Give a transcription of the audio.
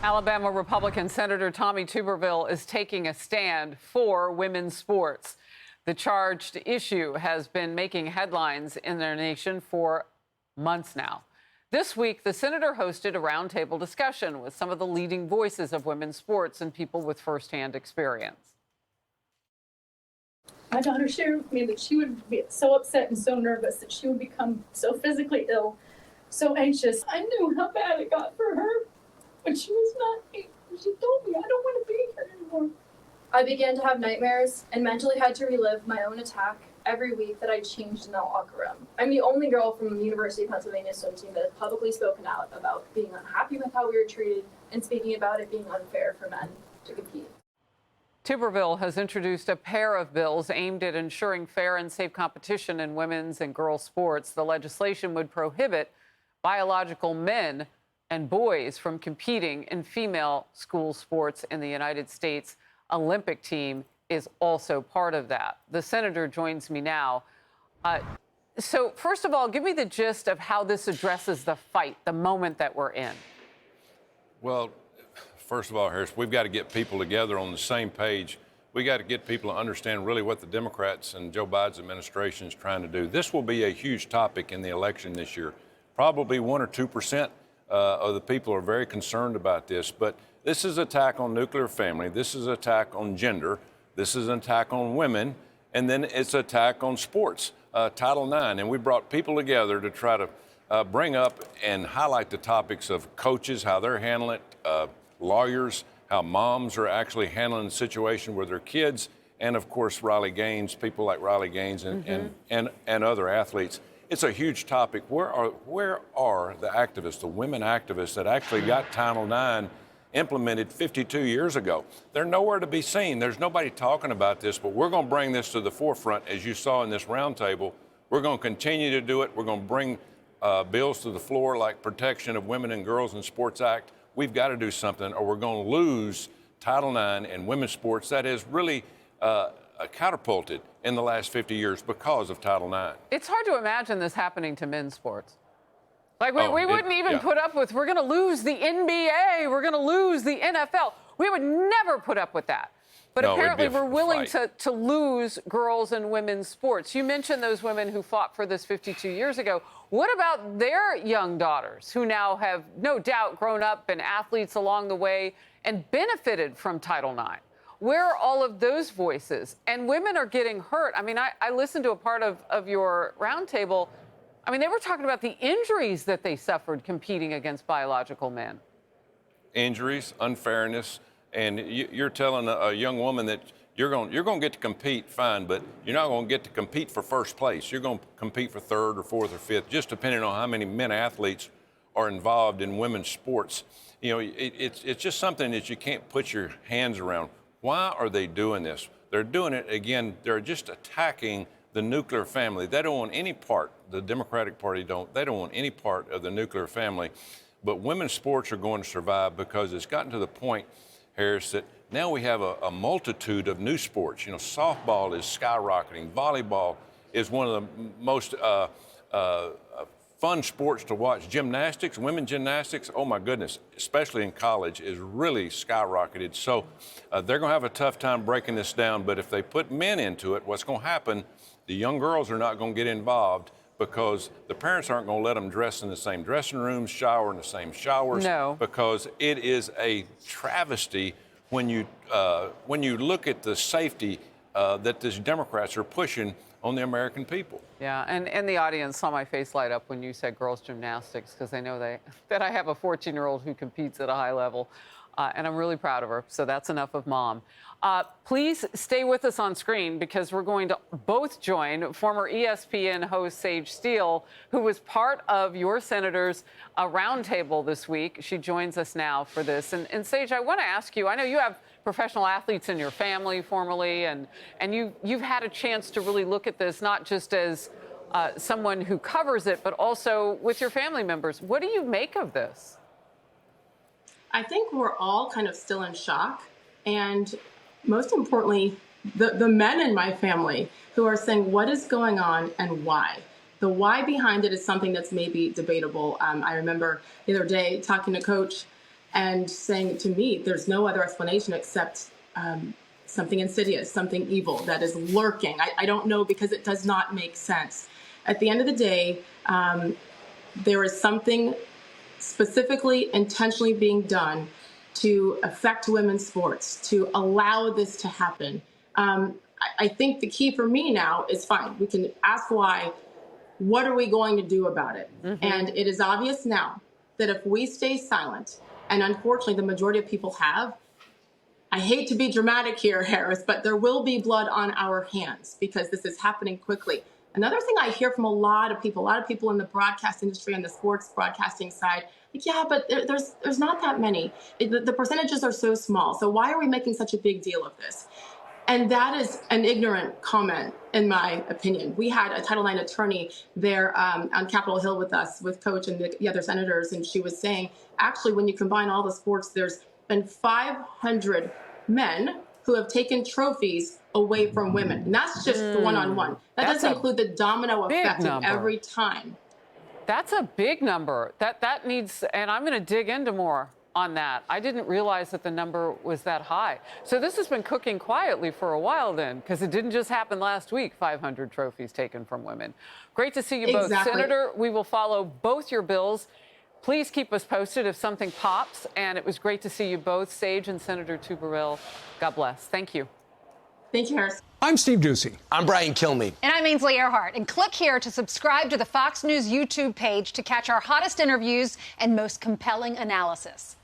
Alabama Republican Senator Tommy Tuberville is taking a stand for women's sports. The charged issue has been making headlines in their nation for months now. This week, the senator hosted a roundtable discussion with some of the leading voices of women's sports and people with firsthand experience. My daughter shared with me that she would be so upset and so nervous that she would become so physically ill, so anxious. I knew how bad it got for her when she was not. She told me, I don't want to be here anymore. I began to have nightmares and mentally had to relive my own attack every week that I changed in that locker room. I'm the only girl from the University of Pennsylvania swim team that has publicly spoken out about being unhappy with how we were treated and speaking about it being unfair for men to compete. Tuberville has introduced a pair of bills aimed at ensuring fair and safe competition in women's and girls' sports. The legislation would prohibit biological men and boys from competing in female school sports in the United States. Olympic team is also part of that. The senator joins me now. So first of all, give me the gist of how this addresses the fight, the moment that we're in. Well, first of all, Harris, we've got to get people together on the same page. We got to get people to understand really what the Democrats and Joe Biden's administration is trying to do. This will be a huge topic in the election this year. Probably 1 or 2% of the people are very concerned about this, but this is an attack on nuclear family. This is an attack on gender. This is an attack on women. And then it's an attack on sports, Title IX. And we brought people together to try to bring up and highlight the topics of coaches, how they're handling it, lawyers, how moms are actually handling the situation with their kids, and of course, Riley Gaines, people like Riley Gaines and other athletes. It's a huge topic. Where are the activists, the women activists that actually got Title IX implemented 52 years ago? They're nowhere to be seen. There's nobody talking about this, but we're going to bring this to the forefront, as you saw in this roundtable. We're going to continue to do it. We're going to bring bills to the floor like Protection of Women and Girls in Sports Act. We've got to do something, or we're going to lose Title IX and women's sports that has really catapulted in the last 50 years because of Title IX. It's hard to imagine this happening to men's sports. Like, we wouldn't even put up with, we're going to lose the NBA, we're going to lose the NFL. We would never put up with that. But no, apparently we're willing to lose girls and women's sports. You mentioned those women who fought for this 52 years ago. What about their young daughters who now have no doubt grown up, been athletes along the way, and benefited from Title IX? Where are all of those voices? And women are getting hurt. I mean, I listened to a part of your roundtable. I mean, they were talking about the injuries that they suffered competing against biological men. Injuries, unfairness, and you're telling a young woman that you're going to get to compete, fine, but you're not going to get to compete for first place. You're going to compete for third or fourth or fifth, just depending on how many men athletes are involved in women's sports. You know, it's just something that you can't put your hands around. Why are they doing this? They're doing it, again, they're just attacking the nuclear family. They don't want any part, the Democratic Party they don't want any part of the nuclear family. But women's sports are going to survive because it's gotten to the point, Harris, that now we have a multitude of new sports. You know, softball is skyrocketing. Volleyball is one of the most fun sports to watch. Gymnastics, women's gymnastics, oh my goodness, especially in college, is really skyrocketed. So they're going to have a tough time breaking this down. But if they put men into it, what's going to happen, the young girls are not going to get involved because the parents aren't going to let them dress in the same dressing rooms, shower in the same showers. No. Because it is a travesty when you look at the safety that these Democrats are pushing on the American people. Yeah, and the audience saw my face light up when you said girls gymnastics, because they know that I have a 14-year-old who competes at a high level, and I'm really proud of her, so that's enough of mom. Please stay with us on screen, because we're going to both join former ESPN host Sage Steele, who was part of your senator's roundtable this week. She joins us now for this. And Sage, I want to ask you, I know you have professional athletes in your family formerly, and you've had a chance to really look at this, not just as someone who covers it, but also with your family members. What do you make of this? I think we're all kind of still in shock. And most importantly, the men in my family who are saying, what is going on and why? The why behind it is something that's maybe debatable. I remember the other day talking to Coach and saying to me, there's no other explanation except something insidious, something evil that is lurking. I don't know, because it does not make sense. At the end of the day, there is something specifically, intentionally being done to affect women's sports, to allow this to happen. I think the key for me now is, fine, we can ask why. What are we going to do about it? Mm-hmm. And it is obvious now that if we stay silent, and unfortunately the majority of people have, I hate to be dramatic here, Harris, but there will be blood on our hands because this is happening quickly. Another thing I hear from a lot of people in the broadcast industry, on the sports broadcasting side, like, yeah, but there's not that many. The percentages are so small. So why are we making such a big deal of this? And that is an ignorant comment, in my opinion. We had a Title IX attorney there on Capitol Hill with us, with Coach and the other senators, and she was saying, actually, when you combine all the sports, there's been 500 men who have taken trophies away from women. And that's just the one-on-one. That doesn't include the domino effect of every time. That's a big number. That needs, and I'm going to dig into more on that. I didn't realize that the number was that high. So this has been cooking quietly for a while then, because it didn't just happen last week, 500 trophies taken from women. Great to see you both. Senator, we will follow both your bills. Please keep us posted if something pops. And it was great to see you both, Sage and Senator Tuberville. God bless. Thank you. Thank you, Harris. I'm Steve Ducey. I'm Brian Kilmeade. And I'm Ainsley Earhart. And click here to subscribe to the Fox News YouTube page to catch our hottest interviews and most compelling analysis.